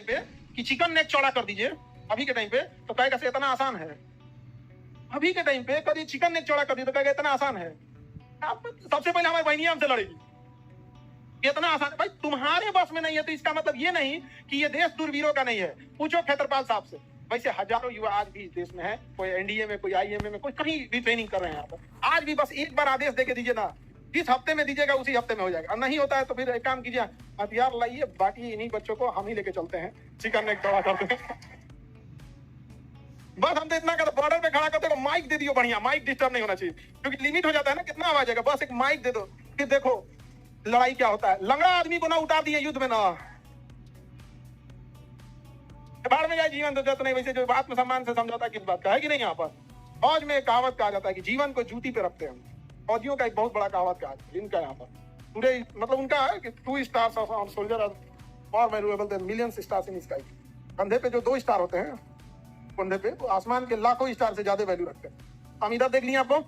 पे कि chicken neck चौड़ा कर दीजिए अभी के टाइम पे, तो कहेगा से इतना आसान है। अभी के टाइम पे कभी चिकन नेक चौड़ा कर दिए तो कहेगा इतना आसान है। आप सबसे पहले हमारी बहनियां हमसे लड़ेगी, इतना आसान। भाई तुम्हारे बस में नहीं है तो इसका मतलब ये नहीं कि ये देश दूरवीरों का नहीं है। पूछो खेतरपाल साहब से। वैसे हजारों युवा आज भी इस देश में है, कोई एनडीए में, कोई आईएमए में, कोई कहीं भी ट्रेनिंग कर रहे हैं यहाँ पर। आज भी बस एक बार आदेश देके दीजिए ना, जिस हफ्ते में दीजिएगा उसी हफ्ते में हो जाएगा। और नहीं होता है तो फिर एक काम कीजिए, हथियार लाइए, बाकी इन्हीं बच्चों को हम ही लेके चलते हैं, चिकन नेक चौड़ा करते हैं। बस हम तो इतना कर, बॉर्डर पे खड़ा करते हो, माइक दे दियो बढ़िया, माइक डिस्टर्ब नहीं होना चाहिए, क्योंकि लिमिट हो जाता है ना कितना आवाज आएगा। बस एक माइक दे दो, फिर देखो लड़ाई क्या होता है। लंगड़ा आदमी को ना उतार दिए युद्ध में ना, बाढ़ में जाए जीवन तो जत नहीं। वैसे जो आत्मसम्मान से समझौता किस बात का है कि नहीं। यहाँ पर फौज में कहावत कहा जाता है कि जीवन को जूती पे रखते हैं। फौजियों का एक बहुत बड़ा कहावत कहा जाता है इनका यहाँ पर पूरे, मतलब उनका है कि 2 stars of soldier are more valuable than millions stars in sky. कंधे पे जो 2 स्टार होते हैं, कंधे पे, आसमान के लाखों स्टार से ज्यादा वैल्यू रखते हैं। हम इधर देख लिए आपको।